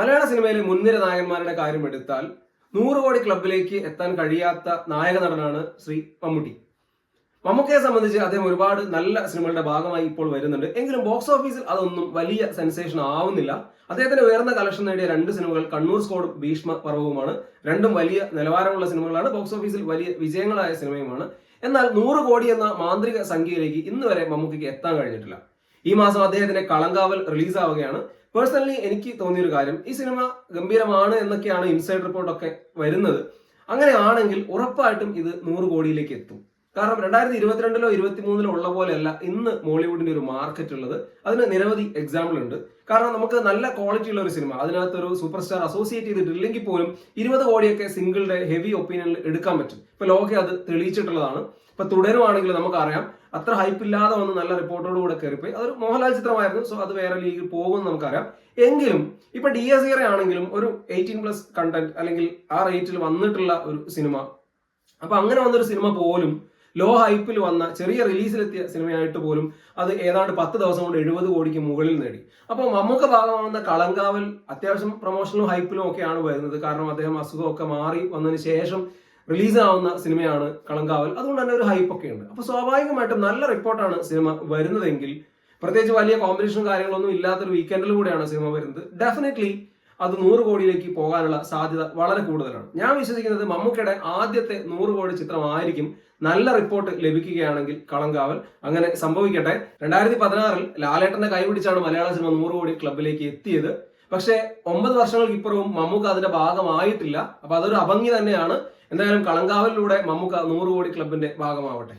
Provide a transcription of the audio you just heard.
മലയാള സിനിമയിലെ മുൻനിര നായകന്മാരുടെ കാര്യം എടുത്താൽ 100 കോടി ക്ലബിലേക്ക് എത്താൻ കഴിയാത്ത നായക നടനാണ് ശ്രീ മമ്മൂട്ടി. മമ്മൂക്കയെ സംബന്ധിച്ച് അദ്ദേഹം ഒരുപാട് നല്ല സിനിമകളുടെ ഭാഗമായി ഇപ്പോൾ വരുന്നുണ്ട്. എങ്കിലും ബോക്സ് ഓഫീസിൽ അതൊന്നും വലിയ സെൻസേഷൻ ആവുന്നില്ല. അദ്ദേഹത്തിന് ഉയർന്ന കളക്ഷൻ നേടിയ 2 സിനിമകൾ കണ്ണൂർ സ്ക്വാഡും ഭീഷ്മ പർവവുമാണ്. രണ്ടും വലിയ നിലവാരമുള്ള സിനിമകളാണ്, ബോക്സ് ഓഫീസിൽ വലിയ വിജയങ്ങളായ സിനിമയുമാണ്. എന്നാൽ 100 കോടി എന്ന മാന്ത്രിക സംഖ്യയിലേക്ക് ഇന്ന് വരെ മമ്മൂക്കയ്ക്ക് എത്താൻ കഴിഞ്ഞിട്ടില്ല. ഈ മാസം അദ്ദേഹത്തിന്റെ കളങ്കാവൽ റിലീസാവുകയാണ്. പേഴ്സണലി എനിക്ക് തോന്നിയൊരു കാര്യം, ഈ സിനിമ ഗംഭീരമാണ് എന്നൊക്കെയാണ് ഇൻസൈഡ് റിപ്പോർട്ടൊക്കെ വരുന്നത്. അങ്ങനെയാണെങ്കിൽ ഉറപ്പായിട്ടും ഇത് 100 കോടിയിലേക്ക് എത്തും. കാരണം 2022-ലോ 2023-ലോ ഉള്ള പോലെയല്ല ഇന്ന് മോളിവുഡിന്റെ ഒരു മാർക്കറ്റ് ഉള്ളത്. അതിന് നിരവധി എക്സാമ്പിൾ ഉണ്ട്. കാരണം നമുക്ക് നല്ല ക്വാളിറ്റി ഉള്ള ഒരു സിനിമ, അതിനകത്ത് ഒരു സൂപ്പർ സ്റ്റാർ അസോസിയേറ്റ് ചെയ്തിട്ടില്ലെങ്കിൽ പോലും 20 കോടിയൊക്കെ സിംഗിൾ ഡേ ഹെവി ഒപ്പീനിയനിൽ എടുക്കാൻ പറ്റും. ഇപ്പൊ ലോക അത് തെളിയിച്ചിട്ടുള്ളതാണ്. ഇപ്പൊ തുടരുവാണെങ്കിൽ നമുക്കറിയാം, അത്ര ഹൈപ്പ് ഇല്ലാതെ വന്ന് നല്ല റിപ്പോർട്ടോട് കൂടെ കയറിപ്പോയി. അതൊരു മോഹൻലാൽ ചിത്രമായിരുന്നു, സോ അത് വേറെ ലീഗിൽ പോകുമെന്ന് നമുക്കറിയാം. എങ്കിലും ഇപ്പൊ DSER ആണെങ്കിലും ഒരു 18+ കണ്ടന്റ് അല്ലെങ്കിൽ ആ റേറ്റിൽ വന്നിട്ടുള്ള ഒരു സിനിമ. അപ്പൊ അങ്ങനെ വന്നൊരു സിനിമ പോലും ലോ ഹൈപ്പിൽ വന്ന ചെറിയ റിലീസിലെത്തിയ സിനിമയായിട്ട് പോലും അത് ഏതാണ്ട് 10 ദിവസം കൊണ്ട് 70 കോടിക്ക് മുകളിൽ നേടി. അപ്പോൾ മമ്മൂക്ക ഭാഗമാവുന്ന കളങ്കാവൽ അത്യാവശ്യം പ്രൊമോഷണലും ഹൈപ്പിലും ഒക്കെയാണ് വരുന്നത്. കാരണം അദ്ദേഹം അസുഖമൊക്കെ മാറി വന്നതിന് ശേഷം റിലീസാവുന്ന സിനിമയാണ് കളങ്കാവൽ. അതുകൊണ്ട് തന്നെ ഒരു ഹൈപ്പ് ഒക്കെ ഉണ്ട്. അപ്പൊ സ്വാഭാവികമായിട്ടും നല്ല റിപ്പോർട്ടാണ് സിനിമ വരുന്നതെങ്കിൽ, പ്രത്യേകിച്ച് വലിയ കോമ്പറ്റീഷനും കാര്യങ്ങളൊന്നും ഇല്ലാത്തൊരു വീക്കെൻഡിൽ കൂടെയാണ് സിനിമ വരുന്നത്, ഡെഫിനറ്റ്ലി അത് 100 കോടിയിലേക്ക് പോകാനുള്ള സാധ്യത വളരെ കൂടുതലാണ്. ഞാൻ വിശ്വസിക്കുന്നത് മമ്മൂക്കയുടെ ആദ്യത്തെ 100 കോടി ചിത്രമായിരിക്കും. നല്ല റിപ്പോർട്ട് ലഭിക്കുകയാണെങ്കിൽ കളങ്കാവൽ. അങ്ങനെ സംഭവിക്കട്ടെ. 2016-ൽ ലാലേട്ടന്റെ കൈപിടിച്ചാണ് മലയാള സിനിമ 100 കോടി ക്ലബിലേക്ക് എത്തിയത്. പക്ഷേ 9 വർഷങ്ങൾക്ക് ഇപ്പുറവും മമ്മൂക്ക അതിന്റെ ഭാഗമായിട്ടില്ല. അപ്പൊ അതൊരു അഭംഗി തന്നെയാണ്. എന്തായാലും കളങ്കാവലിലൂടെ മമ്മൂക്ക 100 കോടി ക്ലബിന്റെ ഭാഗമാവട്ടെ.